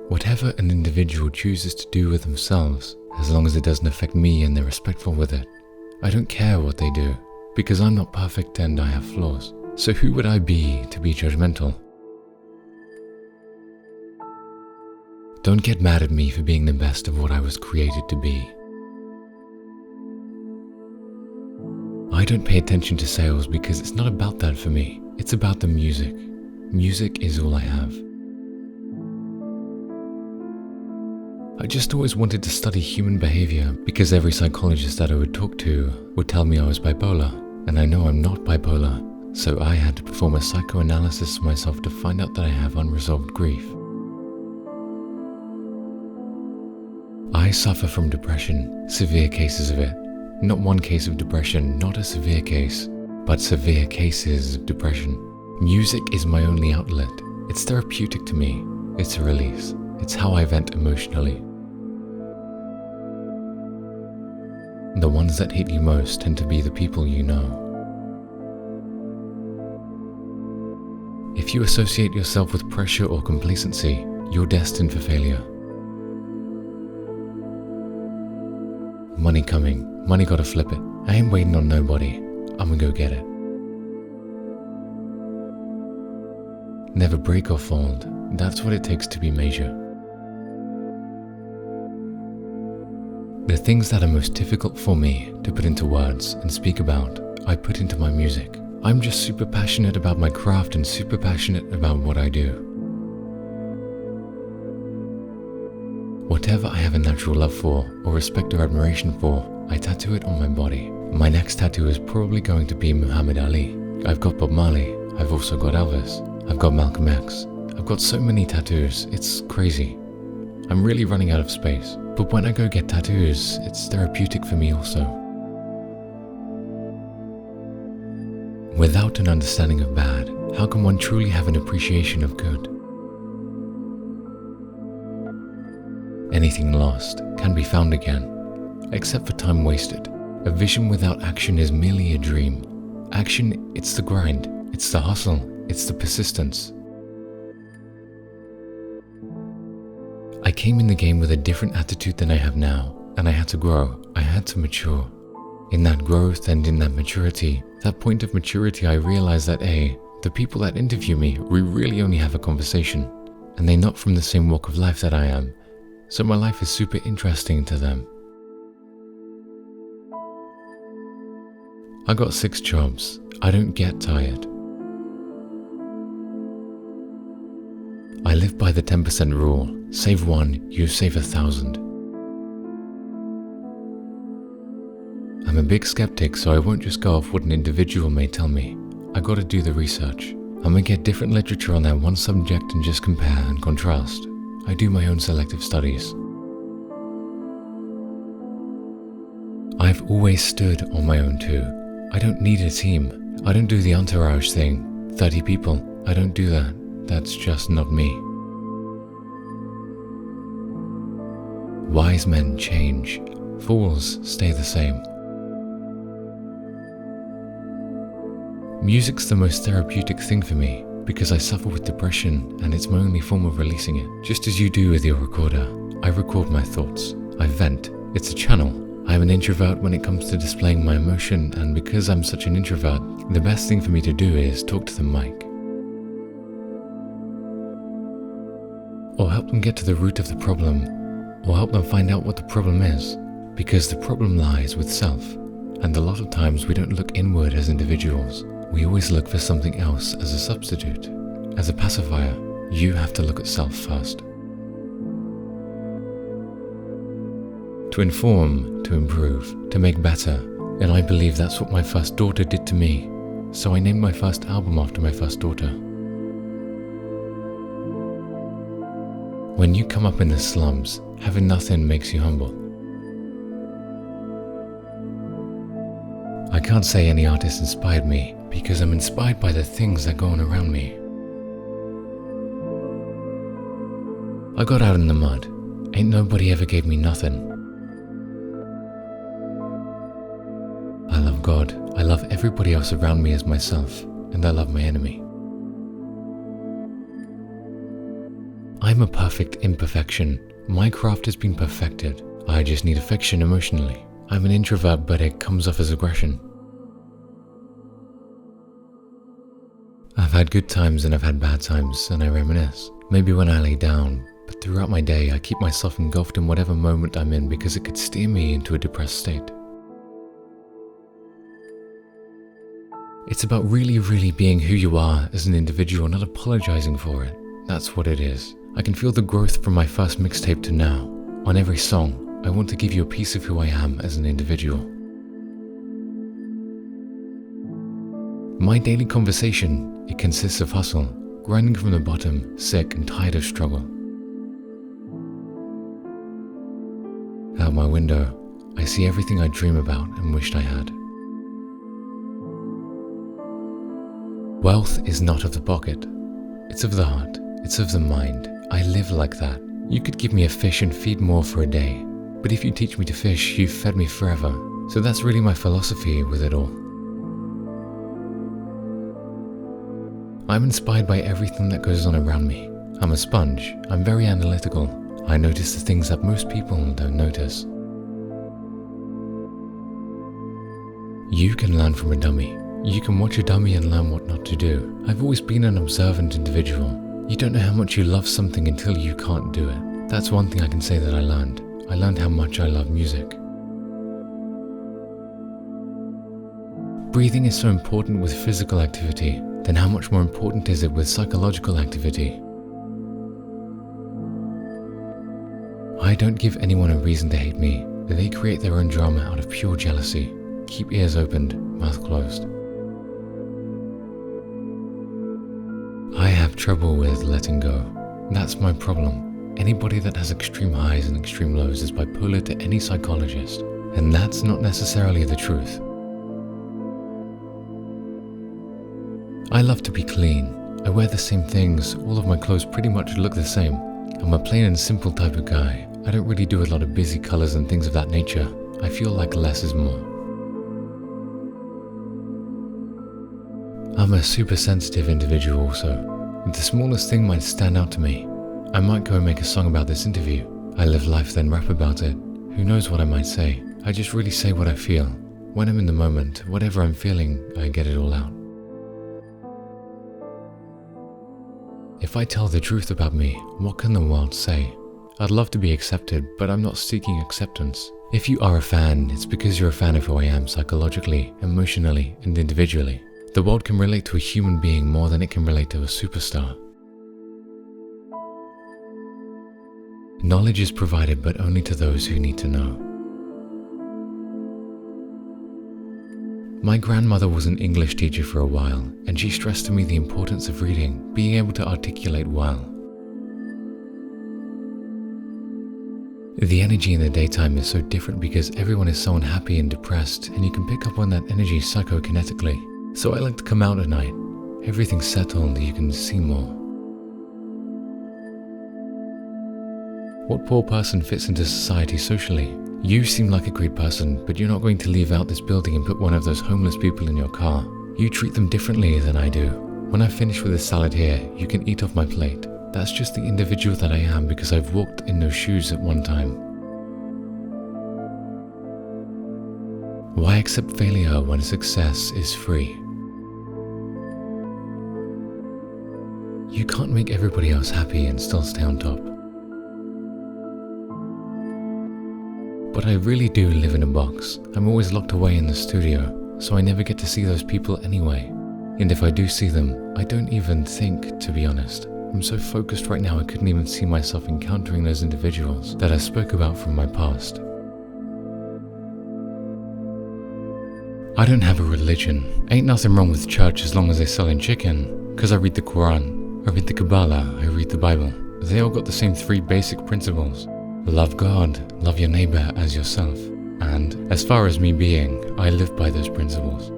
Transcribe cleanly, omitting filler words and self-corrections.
Whatever an individual chooses to do with themselves, as long as it doesn't affect me and they're respectful with it, I don't care what they do, because I'm not perfect and I have flaws. So who would I be to be judgmental? Don't get mad at me for being the best of what I was created to be. I don't pay attention to sales because it's not about that for me. It's about the music. Music is all I have. I just always wanted to study human behavior because every psychologist that I would talk to would tell me I was bipolar, and I know I'm not bipolar, so I had to perform a psychoanalysis of myself to find out that I have unresolved grief. I suffer from depression, severe cases of it. Not one case of depression, not a severe case, but severe cases of depression. Music is my only outlet. It's therapeutic to me. It's a release. It's how I vent emotionally. The ones that hit you most tend to be the people you know. If you associate yourself with pressure or complacency, you're destined for failure. Money coming. Money gotta flip it. I ain't waiting on nobody. I'ma go get it. Never break or fold. That's what it takes to be major. The things that are most difficult for me to put into words and speak about, I put into my music. I'm just super passionate about my craft and super passionate about what I do. Whatever I have a natural love for, or respect or admiration for, I tattoo it on my body. My next tattoo is probably going to be Muhammad Ali. I've got Bob Marley. I've also got Elvis. I've got Malcolm X. I've got so many tattoos, it's crazy. I'm really running out of space. But when I go get tattoos, it's therapeutic for me also. Without an understanding of bad, how can one truly have an appreciation of good? Anything lost can be found again, except for time wasted. A vision without action is merely a dream. Action, it's the grind, it's the hustle, it's the persistence. I came in the game with a different attitude than I have now, and I had to grow, I had to mature. In that growth and in that maturity, that point of maturity, I realized that the people that interview me, we really only have a conversation, and they're not from the same walk of life that I am, so my life is super interesting to them. I got 6 jobs. I don't get tired. I live by the 10% rule. Save one, you save 1,000. I'm a big skeptic, so I won't just go off what an individual may tell me. I gotta do the research. I'm gonna get different literature on that one subject and just compare and contrast. I do my own selective studies. I've always stood on my own too. I don't need a team. I don't do the entourage thing. 30 people. I don't do that. That's just not me. Wise men change. Fools stay the same. Music's the most therapeutic thing for me because I suffer with depression and it's my only form of releasing it. Just as you do with your recorder, I record my thoughts. I vent. It's a channel. I'm an introvert when it comes to displaying my emotion, and because I'm such an introvert, the best thing for me to do is talk to the mic. Or help them get to the root of the problem, or help them find out what the problem is, because the problem lies with self, and a lot of times we don't look inward as individuals. We always look for something else as a substitute. As a pacifier, you have to look at self first. To inform, to improve, to make better, and I believe that's what my first daughter did to me, so I named my first album after my first daughter. When you come up in the slums, having nothing makes you humble. I can't say any artist inspired me, because I'm inspired by the things that go on around me. I got out in the mud. Ain't nobody ever gave me nothing. I love God. I love everybody else around me as myself, and I love my enemy. I'm a perfect imperfection. My craft has been perfected. I just need affection emotionally. I'm an introvert, but it comes off as aggression. I've had good times and I've had bad times, and I reminisce. Maybe when I lay down, but throughout my day I keep myself engulfed in whatever moment I'm in because it could steer me into a depressed state. It's about really being who you are as an individual, not apologizing for it. That's what it is. I can feel the growth from my first mixtape to now. On every song, I want to give you a piece of who I am as an individual. My daily conversation, it consists of hustle, grinding from the bottom, sick and tired of struggle. Out my window, I see everything I dream about and wished I had. Wealth is not of the pocket. It's of the heart. It's of the mind. I live like that. You could give me a fish and feed more for a day, but if you teach me to fish, you've fed me forever. So that's really my philosophy with it all. I'm inspired by everything that goes on around me. I'm a sponge. I'm very analytical. I notice the things that most people don't notice. You can learn from a dummy. You can watch a dummy and learn what not to do. I've always been an observant individual. You don't know how much you love something until you can't do it. That's one thing I can say that I learned. I learned how much I love music. Breathing is so important with physical activity, then how much more important is it with psychological activity? I don't give anyone a reason to hate me. They create their own drama out of pure jealousy. Keep ears opened, mouth closed. I have trouble with letting go. That's my problem. Anybody that has extreme highs and extreme lows is bipolar to any psychologist, and that's not necessarily the truth. I love to be clean. I wear the same things. All of my clothes pretty much look the same. I'm a plain and simple type of guy. I don't really do a lot of busy colors and things of that nature. I feel like less is more. I'm a super sensitive individual also. The smallest thing might stand out to me. I might go and make a song about this interview. I live life then rap about it. Who knows what I might say? I just really say what I feel. When I'm in the moment, whatever I'm feeling, I get it all out. If I tell the truth about me, what can the world say? I'd love to be accepted, but I'm not seeking acceptance. If you are a fan, it's because you're a fan of who I am psychologically, emotionally, and individually. The world can relate to a human being more than it can relate to a superstar. Knowledge is provided, but only to those who need to know. My grandmother was an English teacher for a while, and she stressed to me the importance of reading, being able to articulate well. The energy in the daytime is so different because everyone is so unhappy and depressed, and you can pick up on that energy psychokinetically. So I like to come out at night. Everything's settled, you can see more. What poor person fits into society socially? You seem like a great person, but you're not going to leave out this building and put one of those homeless people in your car. You treat them differently than I do. When I finish with this salad here, you can eat off my plate. That's just the individual that I am because I've walked in those shoes at one time. Why accept failure when success is free? You can't make everybody else happy and still stay on top. But I really do live in a box. I'm always locked away in the studio, so I never get to see those people anyway. And if I do see them, I don't even think, to be honest. I'm so focused right now I couldn't even see myself encountering those individuals that I spoke about from my past. I don't have a religion. Ain't nothing wrong with church as long as they're selling chicken, cause I read the Quran. I read the Kabbalah, I read the Bible. They all got the same 3 basic principles. Love God, love your neighbor as yourself. And as far as me being, I live by those principles.